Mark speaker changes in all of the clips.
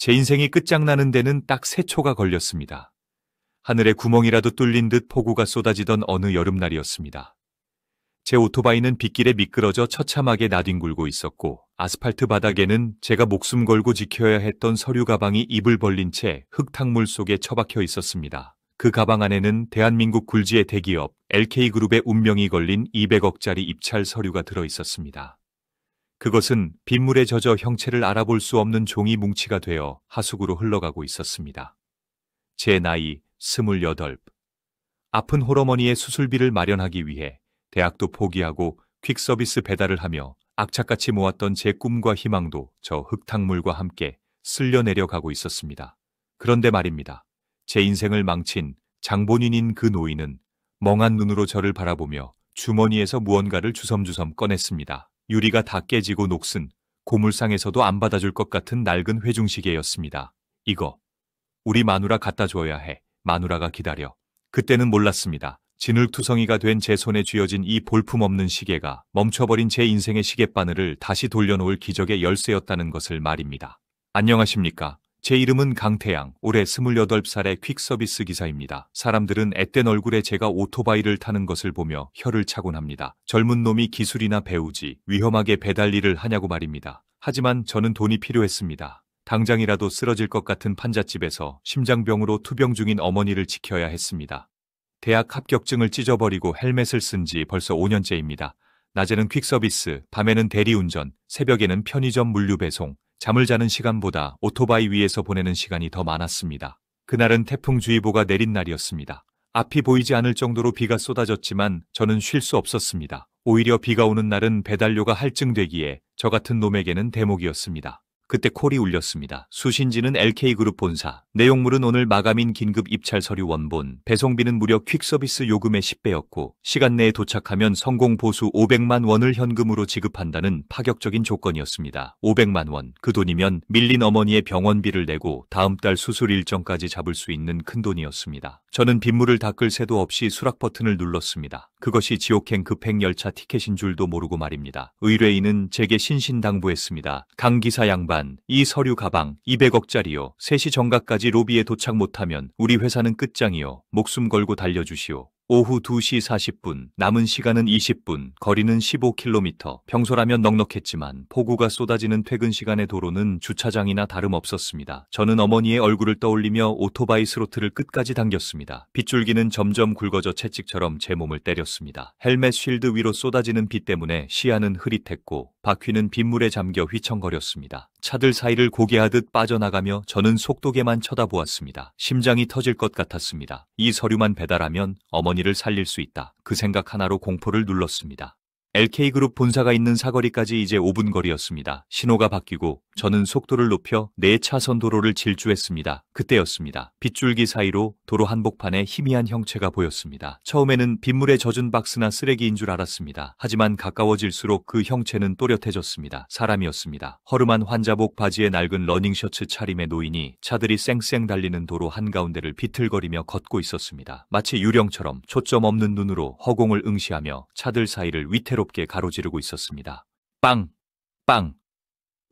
Speaker 1: 제 인생이 끝장나는 데는 딱 3초가 걸렸습니다. 하늘에 구멍이라도 뚫린 듯 폭우가 쏟아지던 어느 여름날이었습니다. 제 오토바이는 빗길에 미끄러져 처참하게 나뒹굴고 있었고 아스팔트 바닥에는 제가 목숨 걸고 지켜야 했던 서류 가방이 입을 벌린 채 흙탕물 속에 처박혀 있었습니다. 그 가방 안에는 대한민국 굴지의 대기업 LK그룹의 운명이 걸린 200억짜리 입찰 서류가 들어 있었습니다. 그것은 빗물에 젖어 형체를 알아볼 수 없는 종이 뭉치가 되어 하수구로 흘러가고 있었습니다. 제 나이 28. 아픈 홀어머니의 수술비를 마련하기 위해 대학도 포기하고 퀵서비스 배달을 하며 악착같이 모았던 제 꿈과 희망도 저 흙탕물과 함께 쓸려 내려가고 있었습니다. 그런데 말입니다. 제 인생을 망친 장본인인 그 노인은 멍한 눈으로 저를 바라보며 주머니에서 무언가를 주섬주섬 꺼냈습니다. 유리가 다 깨지고 녹슨 고물상에서도 안 받아줄 것 같은 낡은 회중시계였습니다. 이거 우리 마누라 갖다 줘야 해. 마누라가 기다려. 그때는 몰랐습니다. 진흙투성이가 된 제 손에 쥐어진 이 볼품없는 시계가 멈춰버린 제 인생의 시계바늘을 다시 돌려놓을 기적의 열쇠였다는 것을 말입니다. 안녕하십니까. 제 이름은 강태양, 올해 28살의 퀵서비스 기사입니다. 사람들은 앳된 얼굴에 제가 오토바이를 타는 것을 보며 혀를 차곤 합니다. 젊은 놈이 기술이나 배우지 위험하게 배달 일을 하냐고 말입니다. 하지만 저는 돈이 필요했습니다. 당장이라도 쓰러질 것 같은 판잣집에서 심장병으로 투병 중인 어머니를 지켜야 했습니다. 대학 합격증을 찢어버리고 헬멧을 쓴 지 벌써 5년째입니다. 낮에는 퀵서비스, 밤에는 대리운전, 새벽에는 편의점 물류 배송, 잠을 자는 시간보다 오토바이 위에서 보내는 시간이 더 많았습니다. 그날은 태풍주의보가 내린 날이었습니다. 앞이 보이지 않을 정도로 비가 쏟아졌지만 저는 쉴 수 없었습니다. 오히려 비가 오는 날은 배달료가 할증되기에 저 같은 놈에게는 대목이었습니다. 그때 콜이 울렸습니다. 수신지는 LK그룹 본사. 내용물은 오늘 마감인 긴급 입찰 서류 원본. 배송비는 무려 퀵서비스 요금의 10배였고 시간 내에 도착하면 성공 보수 500만 원을 현금으로 지급한다는 파격적인 조건이었습니다. 500만 원. 그 돈이면 밀린 어머니의 병원비를 내고 다음 달 수술 일정까지 잡을 수 있는 큰 돈이었습니다. 저는 빗물을 닦을 새도 없이 수락 버튼을 눌렀습니다. 그것이 지옥행 급행열차 티켓인 줄도 모르고 말입니다. 의뢰인은 제게 신신당부했습니다. 강 기사 양반, 이 서류 가방 200억짜리요. 3시 정각까지 로비에 도착 못하면 우리 회사는 끝장이요. 목숨 걸고 달려주시오. 오후 2시 40분, 남은 시간은 20분, 거리는 15km. 평소라면 넉넉했지만 폭우가 쏟아지는 퇴근 시간의 도로는 주차장이나 다름없었습니다. 저는 어머니의 얼굴을 떠올리며 오토바이 스로틀을 끝까지 당겼습니다. 빗줄기는 점점 굵어져 채찍처럼 제 몸을 때렸습니다. 헬멧 쉴드 위로 쏟아지는 비 때문에 시야는 흐릿했고 바퀴는 빗물에 잠겨 휘청거렸습니다. 차들 사이를 고개하듯 빠져나가며 저는 속도계만 쳐다보았습니다. 심장이 터질 것 같았습니다. 이 서류만 배달하면 어머니를 살릴 수 있다. 그 생각 하나로 공포를 눌렀습니다. LK그룹 본사가 있는 사거리까지 이제 5분 거리였습니다. 신호가 바뀌고 저는 속도를 높여 4차선 도로를 질주했습니다. 그때였습니다. 빗줄기 사이로 도로 한복판에 희미한 형체가 보였습니다. 처음에는 빗물에 젖은 박스나 쓰레기인 줄 알았습니다. 하지만 가까워질수록 그 형체는 또렷해졌습니다. 사람이었습니다. 허름한 환자복 바지에 낡은 러닝셔츠 차림의 노인이 차들이 쌩쌩 달리는 도로 한가운데를 비틀거리며 걷고 있었습니다. 마치 유령처럼 초점 없는 눈으로 허공을 응시하며 차들 사이를 위태롭게 가로지르고 있었습니다. 빵! 빵!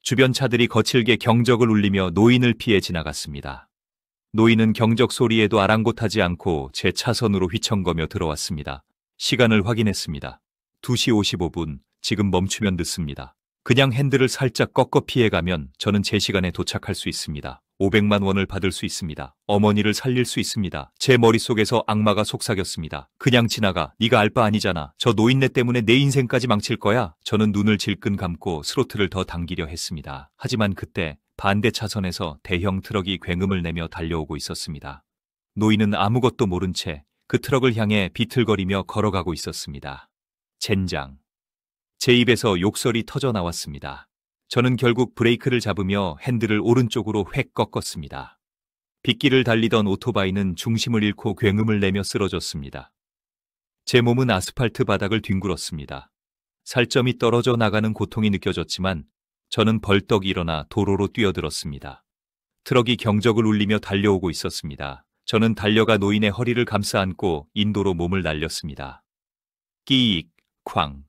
Speaker 1: 주변 차들이 거칠게 경적을 울리며 노인을 피해 지나갔습니다. 노인은 경적 소리에도 아랑곳하지 않고 제 차선으로 휘청거며 들어왔습니다. 시간을 확인했습니다. 2시 55분, 지금 멈추면 늦습니다. 그냥 핸들을 살짝 꺾어 피해가면 저는 제 시간에 도착할 수 있습니다. 500만 원을 받을 수 있습니다. 어머니를 살릴 수 있습니다. 제 머릿속에서 악마가 속삭였습니다. 그냥 지나가. 네가 알 바 아니잖아. 저 노인네 때문에 내 인생까지 망칠 거야. 저는 눈을 질끈 감고 스로틀을 더 당기려 했습니다. 하지만 그때 반대 차선에서 대형 트럭이 굉음을 내며 달려오고 있었습니다. 노인은 아무것도 모른 채 그 트럭을 향해 비틀거리며 걸어가고 있었습니다. 젠장. 제 입에서 욕설이 터져 나왔습니다. 저는 결국 브레이크를 잡으며 핸들을 오른쪽으로 획 꺾었습니다. 빗길을 달리던 오토바이는 중심을 잃고 굉음을 내며 쓰러졌습니다. 제 몸은 아스팔트 바닥을 뒹굴었습니다. 살점이 떨어져 나가는 고통이 느껴졌지만 저는 벌떡 일어나 도로로 뛰어들었습니다. 트럭이 경적을 울리며 달려오고 있었습니다. 저는 달려가 노인의 허리를 감싸 안고 인도로 몸을 날렸습니다. 끼익, 쾅.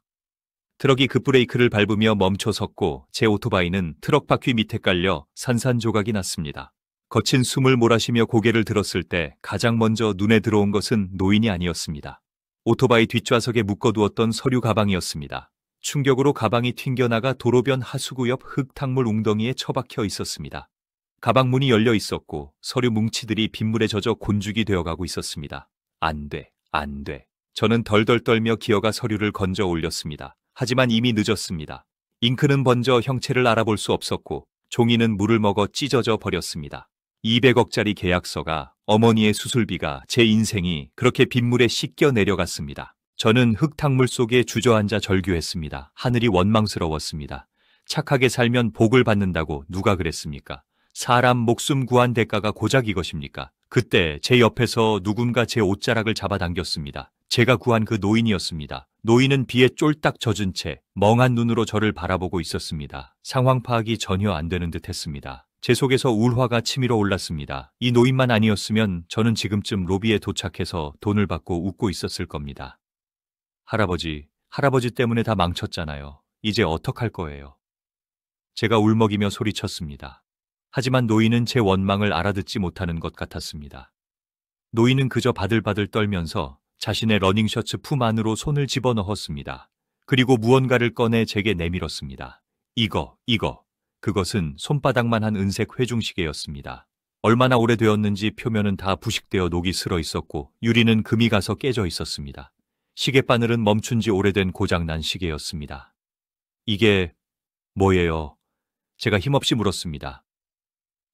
Speaker 1: 트럭이 급브레이크를 밟으며 멈춰 섰고 제 오토바이는 트럭 바퀴 밑에 깔려 산산조각이 났습니다. 거친 숨을 몰아쉬며 고개를 들었을 때 가장 먼저 눈에 들어온 것은 노인이 아니었습니다. 오토바이 뒷좌석에 묶어두었던 서류 가방이었습니다. 충격으로 가방이 튕겨나가 도로변 하수구 옆 흙탕물 웅덩이에 처박혀 있었습니다. 가방 문이 열려 있었고 서류 뭉치들이 빗물에 젖어 곤죽이 되어가고 있었습니다. 안 돼, 안 돼. 저는 덜덜 떨며 기어가 서류를 건져 올렸습니다. 하지만 이미 늦었습니다. 잉크는 번져 형체를 알아볼 수 없었고 종이는 물을 먹어 찢어져 버렸습니다. 200억짜리 계약서가, 어머니의 수술비가, 제 인생이 그렇게 빗물에 씻겨 내려갔습니다. 저는 흙탕물 속에 주저앉아 절규했습니다. 하늘이 원망스러웠습니다. 착하게 살면 복을 받는다고 누가 그랬습니까? 사람 목숨 구한 대가가 고작 이것입니까? 그때 제 옆에서 누군가 제 옷자락을 잡아당겼습니다. 제가 구한 그 노인이었습니다. 노인은 비에 쫄딱 젖은 채 멍한 눈으로 저를 바라보고 있었습니다. 상황 파악이 전혀 안 되는 듯 했습니다. 제 속에서 울화가 치밀어 올랐습니다. 이 노인만 아니었으면 저는 지금쯤 로비에 도착해서 돈을 받고 웃고 있었을 겁니다. 할아버지 때문에 다 망쳤잖아요. 이제 어떡할 거예요? 제가 울먹이며 소리쳤습니다. 하지만 노인은 제 원망을 알아듣지 못하는 것 같았습니다. 노인은 그저 바들바들 떨면서 자신의 러닝셔츠 품 안으로 손을 집어넣었습니다. 그리고 무언가를 꺼내 제게 내밀었습니다. 이거. 그것은 손바닥만 한 은색 회중시계였습니다. 얼마나 오래되었는지 표면은 다 부식되어 녹이 슬어 있었고 유리는 금이 가서 깨져 있었습니다. 시계 바늘은 멈춘 지 오래된 고장난 시계였습니다. 이게 뭐예요? 제가 힘없이 물었습니다.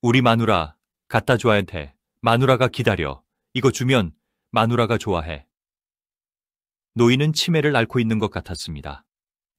Speaker 1: 우리 마누라 갖다 줘야 돼. 마누라가 기다려. 이거 주면 마누라가 좋아해. 노인은 치매를 앓고 있는 것 같았습니다.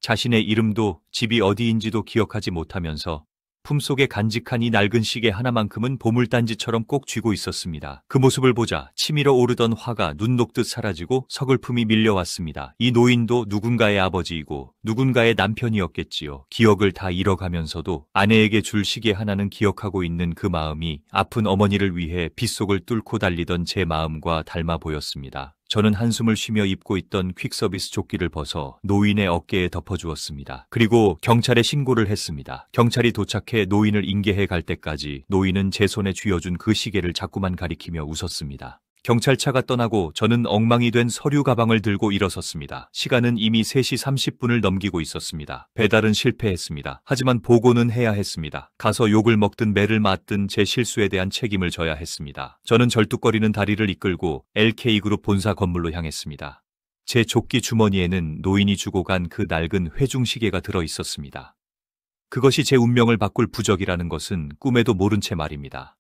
Speaker 1: 자신의 이름도 집이 어디인지도 기억하지 못하면서 품속에 간직한 이 낡은 시계 하나만큼은 보물단지처럼 꼭 쥐고 있었습니다. 그 모습을 보자 치밀어 오르던 화가 눈 녹듯 사라지고 서글픔이 밀려왔습니다. 이 노인도 누군가의 아버지이고 누군가의 남편이었겠지요. 기억을 다 잃어가면서도 아내에게 줄 시계 하나는 기억하고 있는 그 마음이 아픈 어머니를 위해 빗속을 뚫고 달리던 제 마음과 닮아 보였습니다. 저는 한숨을 쉬며 입고 있던 퀵서비스 조끼를 벗어 노인의 어깨에 덮어주었습니다. 그리고 경찰에 신고를 했습니다. 경찰이 도착해 노인을 인계해 갈 때까지 노인은 제 손에 쥐어준 그 시계를 자꾸만 가리키며 웃었습니다. 경찰차가 떠나고 저는 엉망이 된 서류 가방을 들고 일어섰습니다. 시간은 이미 3시 30분을 넘기고 있었습니다. 배달은 실패했습니다. 하지만 보고는 해야 했습니다. 가서 욕을 먹든 매를 맞든 제 실수에 대한 책임을 져야 했습니다. 저는 절뚝거리는 다리를 이끌고 LK그룹 본사 건물로 향했습니다. 제 조끼 주머니에는 노인이 주고 간 그 낡은 회중시계가 들어 있었습니다. 그것이 제 운명을 바꿀 부적이라는 것은 꿈에도 모른 채 말입니다.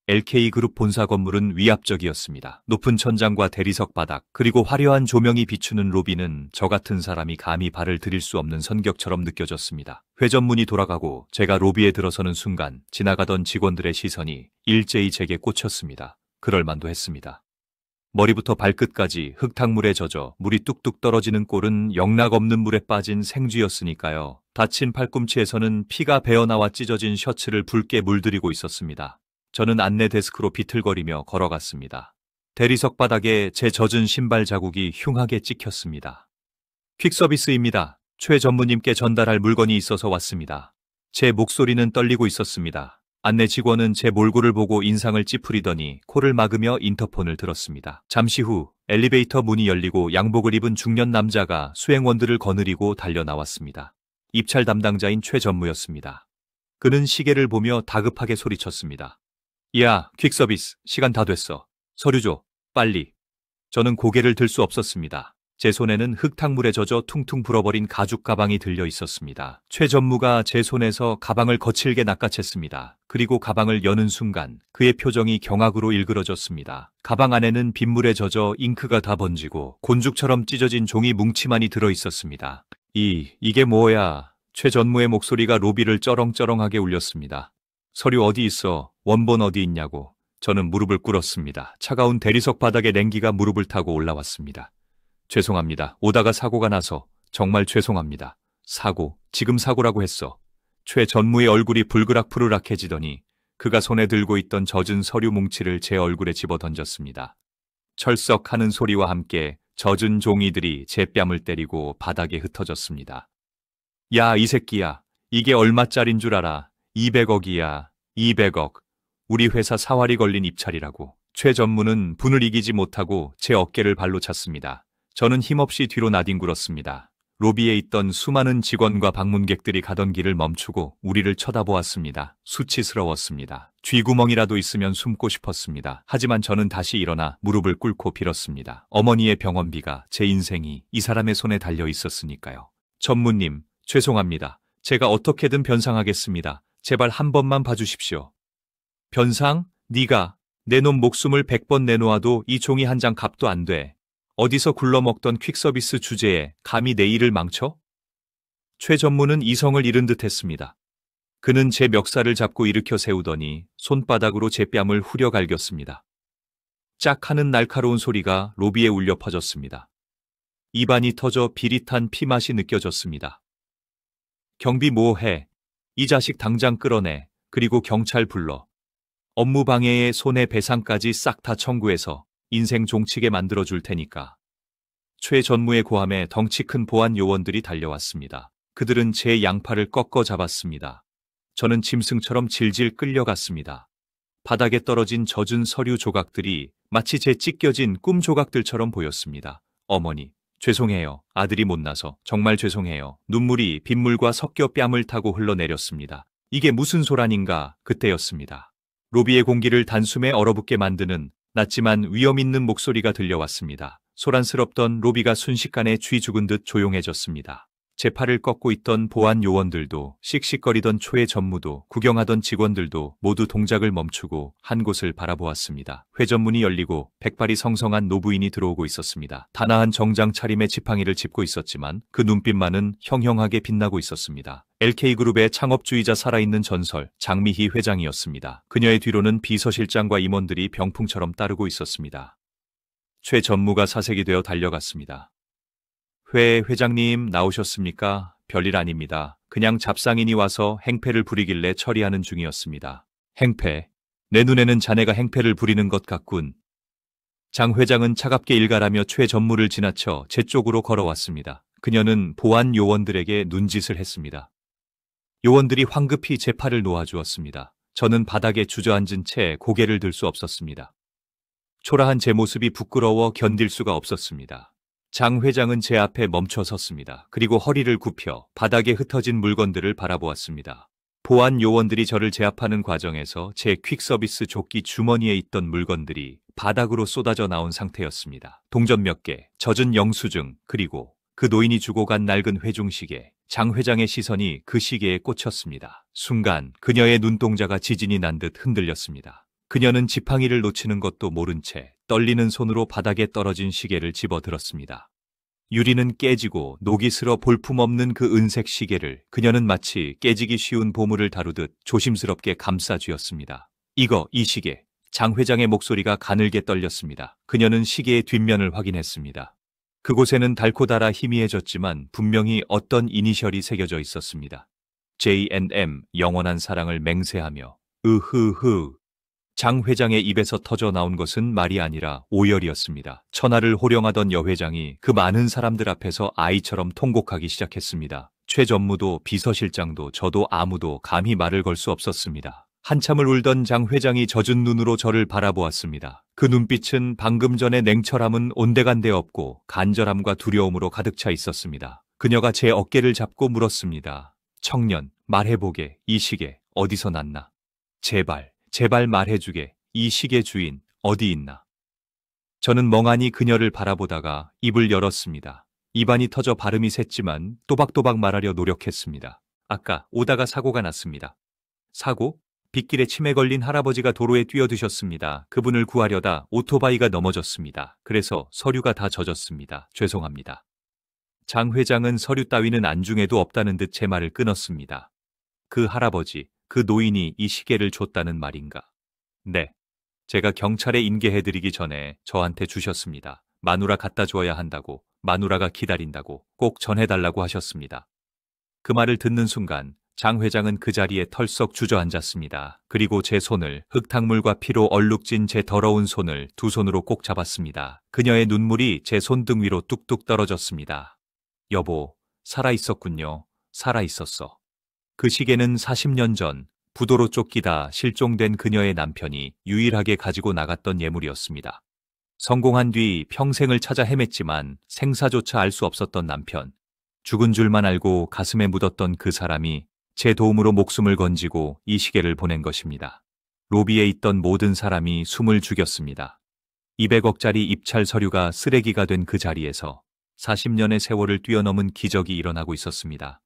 Speaker 1: LK그룹 본사 건물은 위압적이었습니다. 높은 천장과 대리석 바닥, 그리고 화려한 조명이 비추는 로비는 저 같은 사람이 감히 발을 들일 수 없는 선격처럼 느껴졌습니다. 회전문이 돌아가고 제가 로비에 들어서는 순간 지나가던 직원들의 시선이 일제히 제게 꽂혔습니다. 그럴만도 했습니다. 머리부터 발끝까지 흙탕물에 젖어 물이 뚝뚝 떨어지는 꼴은 영락없는 물에 빠진 생쥐였으니까요. 다친 팔꿈치에서는 피가 배어나와 찢어진 셔츠를 붉게 물들이고 있었습니다. 저는 안내 데스크로 비틀거리며 걸어갔습니다. 대리석 바닥에 제 젖은 신발 자국이 흉하게 찍혔습니다. 퀵서비스입니다. 최 전무님께 전달할 물건이 있어서 왔습니다. 제 목소리는 떨리고 있었습니다. 안내 직원은 제 몰골을 보고 인상을 찌푸리더니 코를 막으며 인터폰을 들었습니다. 잠시 후 엘리베이터 문이 열리고 양복을 입은 중년 남자가 수행원들을 거느리고 달려 나왔습니다. 입찰 담당자인 최 전무였습니다. 그는 시계를 보며 다급하게 소리쳤습니다. 야, 퀵서비스, 시간 다 됐어. 서류 줘, 빨리. 저는 고개를 들 수 없었습니다. 제 손에는 흙탕물에 젖어 퉁퉁 불어버린 가죽 가방이 들려 있었습니다. 최 전무가 제 손에서 가방을 거칠게 낚아챘습니다. 그리고 가방을 여는 순간 그의 표정이 경악으로 일그러졌습니다. 가방 안에는 빗물에 젖어 잉크가 다 번지고 곤죽처럼 찢어진 종이 뭉치만이 들어 있었습니다. 이게 뭐야? 최 전무의 목소리가 로비를 쩌렁쩌렁하게 울렸습니다. 서류 어디 있어? 원본 어디 있냐고. 저는 무릎을 꿇었습니다. 차가운 대리석 바닥에 냉기가 무릎을 타고 올라왔습니다. 죄송합니다. 오다가 사고가 나서 정말 죄송합니다. 사고, 지금 사고라고 했어. 최 전무의 얼굴이 불그락푸르락해지더니 그가 손에 들고 있던 젖은 서류 뭉치를 제 얼굴에 집어던졌습니다. 철썩하는 소리와 함께 젖은 종이들이 제 뺨을 때리고 바닥에 흩어졌습니다. 야, 이 새끼야. 이게 얼마짜린 줄 알아? 200억이야. 200억. 우리 회사 사활이 걸린 입찰이라고. 최 전무는 분을 이기지 못하고 제 어깨를 발로 찼습니다. 저는 힘없이 뒤로 나뒹굴었습니다. 로비에 있던 수많은 직원과 방문객들이 가던 길을 멈추고 우리를 쳐다보았습니다. 수치스러웠습니다. 쥐구멍이라도 있으면 숨고 싶었습니다. 하지만 저는 다시 일어나 무릎을 꿇고 빌었습니다. 어머니의 병원비가, 제 인생이 이 사람의 손에 달려 있었으니까요. 전무님, 죄송합니다. 제가 어떻게든 변상하겠습니다. 제발 한 번만 봐주십시오. 변상? 네가 내 놈 목숨을 100번 내놓아도 이 종이 한 장 값도 안 돼. 어디서 굴러먹던 퀵서비스 주제에 감히 내 일을 망쳐? 최 전무는 이성을 잃은 듯 했습니다. 그는 제 멱살을 잡고 일으켜 세우더니 손바닥으로 제 뺨을 후려 갈겼습니다. 짝 하는 날카로운 소리가 로비에 울려 퍼졌습니다. 입안이 터져 비릿한 피맛이 느껴졌습니다. 경비 뭐해? 이 자식 당장 끌어내. 그리고 경찰 불러. 업무 방해에 손해배상까지 싹 다 청구해서 인생 종치게 만들어줄 테니까. 최 전무의 고함에 덩치 큰 보안 요원들이 달려왔습니다. 그들은 제 양팔을 꺾어 잡았습니다. 저는 짐승처럼 질질 끌려갔습니다. 바닥에 떨어진 젖은 서류 조각들이 마치 제 찢겨진 꿈 조각들처럼 보였습니다. 어머니, 죄송해요. 아들이 못나서 정말 죄송해요. 눈물이 빗물과 섞여 뺨을 타고 흘러내렸습니다. 이게 무슨 소란인가 그때였습니다. 로비의 공기를 단숨에 얼어붙게 만드는 낮지만 위험 있는 목소리가 들려왔습니다. 소란스럽던 로비가 순식간에 쥐 죽은 듯 조용해졌습니다. 제 팔을 꺾고 있던 보안 요원들도, 씩씩거리던 초의 전무도, 구경하던 직원들도 모두 동작을 멈추고 한 곳을 바라보았습니다. 회전문이 열리고 백발이 성성한 노부인이 들어오고 있었습니다. 단아한 정장 차림의 지팡이를 짚고 있었지만 그 눈빛만은 형형하게 빛나고 있었습니다. LK그룹의 창업주의자 살아있는 전설 장미희 회장이었습니다. 그녀의 뒤로는 비서실장과 임원들이 병풍처럼 따르고 있었습니다. 최 전무가 사색이 되어 달려갔습니다. 회장님 나오셨습니까? 별일 아닙니다. 그냥 잡상인이 와서 행패를 부리길래 처리하는 중이었습니다. 행패? 내 눈에는 자네가 행패를 부리는 것 같군. 장 회장은 차갑게 일갈하며 최 전무를 지나쳐 제 쪽으로 걸어왔습니다. 그녀는 보안 요원들에게 눈짓을 했습니다. 요원들이 황급히 제 팔을 놓아주었습니다. 저는 바닥에 주저앉은 채 고개를 들 수 없었습니다. 초라한 제 모습이 부끄러워 견딜 수가 없었습니다. 장 회장은 제 앞에 멈춰 섰습니다. 그리고 허리를 굽혀 바닥에 흩어진 물건들을 바라보았습니다. 보안 요원들이 저를 제압하는 과정에서 제 퀵서비스 조끼 주머니에 있던 물건들이 바닥으로 쏟아져 나온 상태였습니다. 동전 몇 개, 젖은 영수증, 그리고 그 노인이 주고 간 낡은 회중시계. 장 회장의 시선이 그 시계에 꽂혔습니다. 순간 그녀의 눈동자가 지진이 난 듯 흔들렸습니다. 그녀는 지팡이를 놓치는 것도 모른 채 떨리는 손으로 바닥에 떨어진 시계를 집어들었습니다. 유리는 깨지고 녹이 슬어 볼품없는 그 은색 시계를 그녀는 마치 깨지기 쉬운 보물을 다루듯 조심스럽게 감싸 쥐었습니다. 이 시계. 장 회장의 목소리가 가늘게 떨렸습니다. 그녀는 시계의 뒷면을 확인했습니다. 그곳에는 달고 달아 희미해졌지만 분명히 어떤 이니셜이 새겨져 있었습니다. J&M, 영원한 사랑을 맹세하며. 으흐흐. 장 회장의 입에서 터져 나온 것은 말이 아니라 오열이었습니다. 천하를 호령하던 여 회장이 그 많은 사람들 앞에서 아이처럼 통곡하기 시작했습니다. 최 전무도 비서실장도 저도 아무도 감히 말을 걸 수 없었습니다. 한참을 울던 장 회장이 젖은 눈으로 저를 바라보았습니다. 그 눈빛은 방금 전의 냉철함은 온데간데 없고 간절함과 두려움으로 가득 차 있었습니다. 그녀가 제 어깨를 잡고 물었습니다. 청년, 말해보게. 이 시계 어디서 났나? 제발 말해주게. 이 시계 주인 어디 있나? 저는 멍하니 그녀를 바라보다가 입을 열었습니다. 입안이 터져 발음이 샜지만 또박또박 말하려 노력했습니다. 아까 오다가 사고가 났습니다. 사고? 빗길에 치매 걸린 할아버지가 도로에 뛰어드셨습니다. 그분을 구하려다 오토바이가 넘어졌습니다. 그래서 서류가 다 젖었습니다. 죄송합니다. 장 회장은 서류 따위는 안중에도 없다는 듯 제 말을 끊었습니다. 그 할아버지, 그 노인이 이 시계를 줬다는 말인가? 네. 제가 경찰에 인계해드리기 전에 저한테 주셨습니다. 마누라 갖다 줘야 한다고, 마누라가 기다린다고 꼭 전해달라고 하셨습니다. 그 말을 듣는 순간 장 회장은 그 자리에 털썩 주저앉았습니다. 그리고 제 손을, 흙탕물과 피로 얼룩진 제 더러운 손을 두 손으로 꼭 잡았습니다. 그녀의 눈물이 제 손등 위로 뚝뚝 떨어졌습니다. 여보, 살아있었군요. 살아있었어. 그 시계는 40년 전 부도로 쫓기다 실종된 그녀의 남편이 유일하게 가지고 나갔던 예물이었습니다. 성공한 뒤 평생을 찾아 헤맸지만 생사조차 알 수 없었던 남편. 죽은 줄만 알고 가슴에 묻었던 그 사람이 제 도움으로 목숨을 건지고 이 시계를 보낸 것입니다. 로비에 있던 모든 사람이 숨을 죽였습니다. 200억짜리 입찰 서류가 쓰레기가 된 그 자리에서 40년의 세월을 뛰어넘은 기적이 일어나고 있었습니다.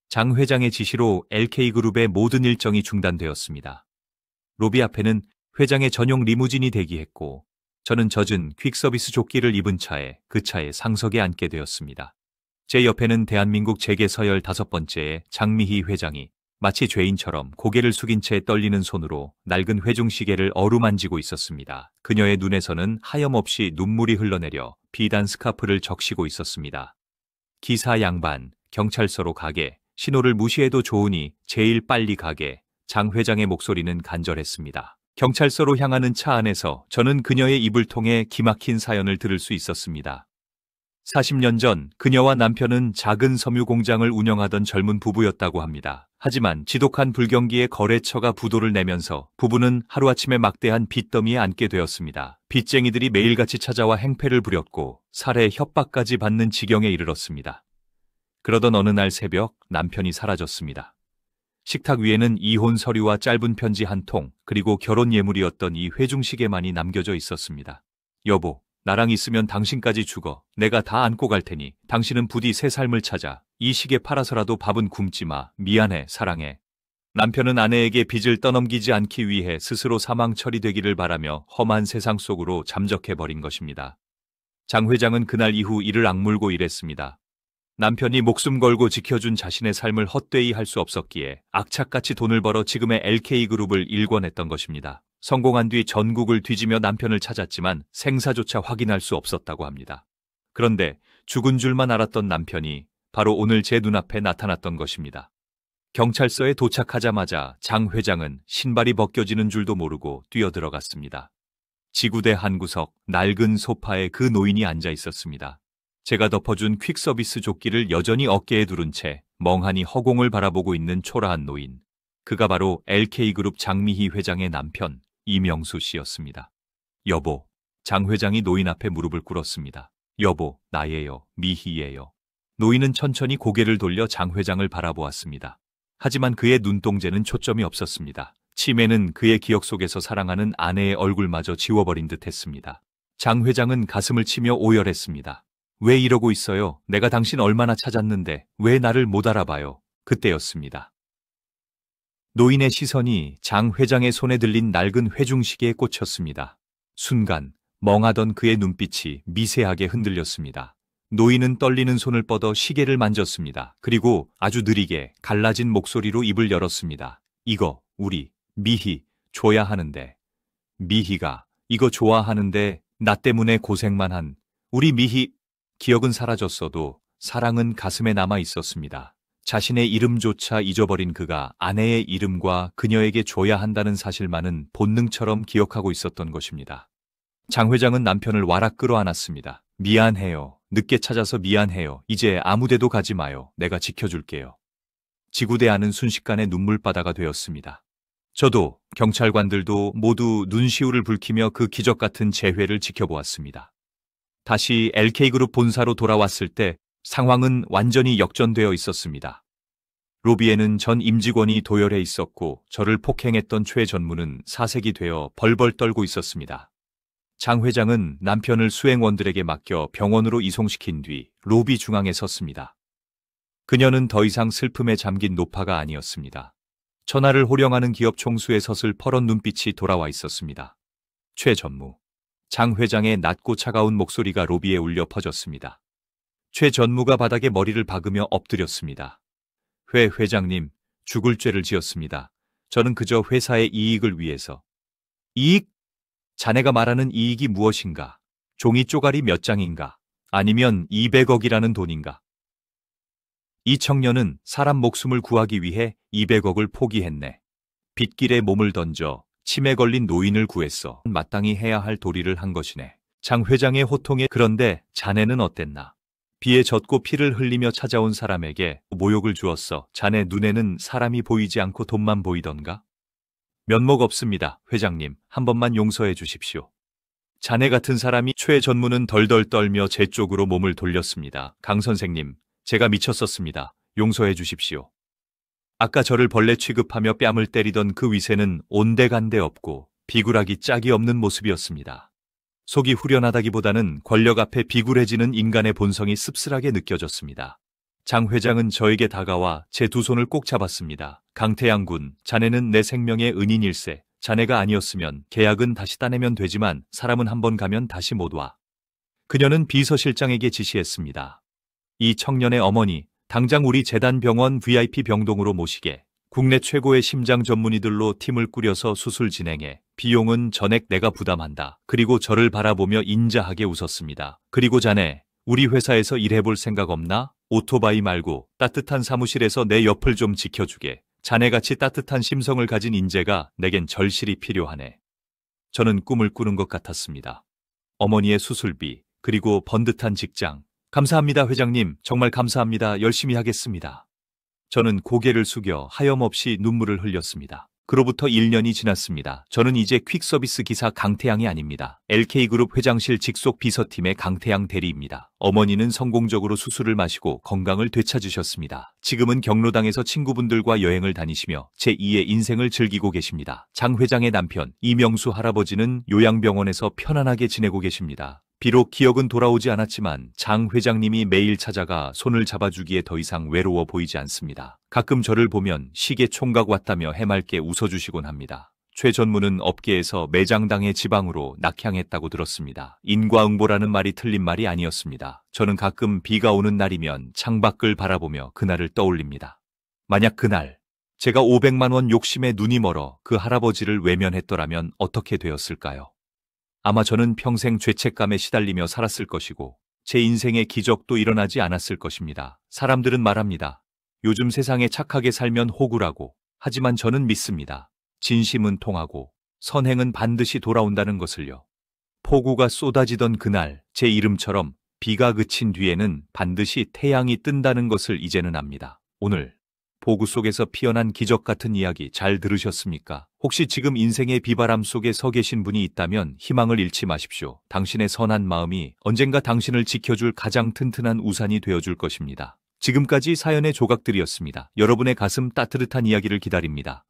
Speaker 1: 장 회장의 지시로 LK그룹의 모든 일정이 중단되었습니다. 로비 앞에는 회장의 전용 리무진이 대기했고 저는 젖은 퀵서비스 조끼를 입은 차에 그 차에 상석에 앉게 되었습니다. 제 옆에는 대한민국 재계 서열 5번째의 장미희 회장이 마치 죄인처럼 고개를 숙인 채 떨리는 손으로 낡은 회중시계를 어루만지고 있었습니다. 그녀의 눈에서는 하염없이 눈물이 흘러내려 비단 스카프를 적시고 있었습니다. 기사 양반, 경찰서로 가게, 신호를 무시해도 좋으니 제일 빨리 가게. 장 회장의 목소리는 간절했습니다. 경찰서로 향하는 차 안에서 저는 그녀의 입을 통해 기막힌 사연을 들을 수 있었습니다. 40년 전 그녀와 남편은 작은 섬유 공장을 운영하던 젊은 부부였다고 합니다. 하지만 지독한 불경기에 거래처가 부도를 내면서 부부는 하루아침에 막대한 빚더미에 앉게 되었습니다. 빚쟁이들이 매일같이 찾아와 행패를 부렸고 살해 협박까지 받는 지경에 이르렀습니다. 그러던 어느 날 새벽 남편이 사라졌습니다. 식탁 위에는 이혼 서류와 짧은 편지 한 통, 그리고 결혼 예물이었던 이 회중시계만이 남겨져 있었습니다. 여보, 나랑 있으면 당신까지 죽어. 내가 다 안고 갈 테니 당신은 부디 새 삶을 찾아. 이 시계 팔아서라도 밥은 굶지 마. 미안해, 사랑해. 남편은 아내에게 빚을 떠넘기지 않기 위해 스스로 사망 처리되기를 바라며 험한 세상 속으로 잠적해버린 것입니다. 장 회장은 그날 이후 이를 악물고 일했습니다. 남편이 목숨 걸고 지켜준 자신의 삶을 헛되이 할 수 없었기에 악착같이 돈을 벌어 지금의 LK그룹을 일궈냈던 것입니다. 성공한 뒤 전국을 뒤지며 남편을 찾았지만 생사조차 확인할 수 없었다고 합니다. 그런데 죽은 줄만 알았던 남편이 바로 오늘 제 눈앞에 나타났던 것입니다. 경찰서에 도착하자마자 장 회장은 신발이 벗겨지는 줄도 모르고 뛰어들어갔습니다. 지구대 한 구석 낡은 소파에 그 노인이 앉아 있었습니다. 제가 덮어준 퀵서비스 조끼를 여전히 어깨에 두른 채 멍하니 허공을 바라보고 있는 초라한 노인. 그가 바로 LK그룹 장미희 회장의 남편 이명수 씨였습니다. 여보, 장 회장이 노인 앞에 무릎을 꿇었습니다. 여보, 나예요, 미희예요. 노인은 천천히 고개를 돌려 장 회장을 바라보았습니다. 하지만 그의 눈동자는 초점이 없었습니다. 치매는 그의 기억 속에서 사랑하는 아내의 얼굴마저 지워버린 듯 했습니다. 장 회장은 가슴을 치며 오열했습니다. 왜 이러고 있어요? 내가 당신 얼마나 찾았는데 왜 나를 못 알아봐요? 그때였습니다. 노인의 시선이 장 회장의 손에 들린 낡은 회중시계에 꽂혔습니다. 순간 멍하던 그의 눈빛이 미세하게 흔들렸습니다. 노인은 떨리는 손을 뻗어 시계를 만졌습니다. 그리고 아주 느리게 갈라진 목소리로 입을 열었습니다. 이거 우리 미희 줘야 하는데. 미희가 이거 좋아하는데 나 때문에 고생만 한 우리 미희. 기억은 사라졌어도 사랑은 가슴에 남아 있었습니다. 자신의 이름조차 잊어버린 그가 아내의 이름과 그녀에게 줘야 한다는 사실만은 본능처럼 기억하고 있었던 것입니다. 장 회장은 남편을 와락 끌어안았습니다. 미안해요. 늦게 찾아서 미안해요. 이제 아무데도 가지 마요. 내가 지켜줄게요. 지구대 안은 순식간에 눈물바다가 되었습니다. 저도 경찰관들도 모두 눈시울을 붉히며 그 기적 같은 재회를 지켜보았습니다. 다시 LK그룹 본사로 돌아왔을 때 상황은 완전히 역전되어 있었습니다. 로비에는 전 임직원이 도열해 있었고 저를 폭행했던 최 전무는 사색이 되어 벌벌 떨고 있었습니다. 장 회장은 남편을 수행원들에게 맡겨 병원으로 이송시킨 뒤 로비 중앙에 섰습니다. 그녀는 더 이상 슬픔에 잠긴 노파가 아니었습니다. 천하를 호령하는 기업 총수의 섰을 퍼런 눈빛이 돌아와 있었습니다. 최 전무. 장 회장의 낮고 차가운 목소리가 로비에 울려 퍼졌습니다. 최 전무가 바닥에 머리를 박으며 엎드렸습니다. 회 회장님, 죽을 죄를 지었습니다. 저는 그저 회사의 이익을 위해서. 이익? 자네가 말하는 이익이 무엇인가? 종이 쪼가리 몇 장인가? 아니면 200억이라는 돈인가? 이 청년은 사람 목숨을 구하기 위해 200억을 포기했네. 빗길에 몸을 던져 치매 걸린 노인을 구했어. 마땅히 해야 할 도리를 한 것이네. 장 회장의 호통에 그런데 자네는 어땠나? 비에 젖고 피를 흘리며 찾아온 사람에게 모욕을 주었어. 자네 눈에는 사람이 보이지 않고 돈만 보이던가? 면목 없습니다, 회장님. 한 번만 용서해 주십시오. 자네 같은 사람이 최 전무는 덜덜 떨며 제 쪽으로 몸을 돌렸습니다. 강 선생님, 제가 미쳤었습니다. 용서해 주십시오. 아까 저를 벌레 취급하며 뺨을 때리던 그 위세는 온데간데 없고 비굴하기 짝이 없는 모습이었습니다. 속이 후련하다기보다는 권력 앞에 비굴해지는 인간의 본성이 씁쓸하게 느껴졌습니다. 장 회장은 저에게 다가와 제 두 손을 꼭 잡았습니다. 강태양 군, 자네는 내 생명의 은인일세. 자네가 아니었으면 계약은 다시 따내면 되지만 사람은 한 번 가면 다시 못 와. 그녀는 비서실장에게 지시했습니다. 이 청년의 어머니, 당장 우리 재단병원 VIP 병동으로 모시게. 국내 최고의 심장 전문의들로 팀을 꾸려서 수술 진행해. 비용은 전액 내가 부담한다. 그리고 저를 바라보며 인자하게 웃었습니다. 그리고 자네, 우리 회사에서 일해볼 생각 없나? 오토바이 말고 따뜻한 사무실에서 내 옆을 좀 지켜주게. 자네같이 따뜻한 심성을 가진 인재가 내겐 절실히 필요하네. 저는 꿈을 꾸는 것 같았습니다. 어머니의 수술비, 그리고 번듯한 직장. 감사합니다, 회장님. 정말 감사합니다. 열심히 하겠습니다. 저는 고개를 숙여 하염없이 눈물을 흘렸습니다. 그로부터 1년이 지났습니다. 저는 이제 퀵서비스 기사 강태양이 아닙니다. LK그룹 회장실 직속 비서팀의 강태양 대리입니다. 어머니는 성공적으로 수술을 마시고 건강을 되찾으셨습니다. 지금은 경로당에서 친구분들과 여행을 다니시며 제2의 인생을 즐기고 계십니다. 장 회장의 남편 이명수 할아버지는 요양병원에서 편안하게 지내고 계십니다. 비록 기억은 돌아오지 않았지만 장 회장님이 매일 찾아가 손을 잡아주기에 더 이상 외로워 보이지 않습니다. 가끔 저를 보면 시계 총각 왔다며 해맑게 웃어주시곤 합니다. 최 전무는 업계에서 매장당의 지방으로 낙향했다고 들었습니다. 인과응보라는 말이 틀린 말이 아니었습니다. 저는 가끔 비가 오는 날이면 창밖을 바라보며 그날을 떠올립니다. 만약 그날 제가 500만 원 욕심에 눈이 멀어 그 할아버지를 외면했더라면 어떻게 되었을까요? 아마 저는 평생 죄책감에 시달리며 살았을 것이고 제 인생의 기적도 일어나지 않았을 것입니다. 사람들은 말합니다. 요즘 세상에 착하게 살면 호구라고. 하지만 저는 믿습니다. 진심은 통하고 선행은 반드시 돌아온다는 것을요. 폭우가 쏟아지던 그날 제 이름처럼 비가 그친 뒤에는 반드시 태양이 뜬다는 것을 이제는 압니다. 오늘 폭우 속에서 피어난 기적 같은 이야기 잘 들으셨습니까? 혹시 지금 인생의 비바람 속에 서 계신 분이 있다면 희망을 잃지 마십시오. 당신의 선한 마음이 언젠가 당신을 지켜줄 가장 튼튼한 우산이 되어줄 것입니다. 지금까지 사연의 조각들이었습니다. 여러분의 가슴 따뜻한 이야기를 기다립니다.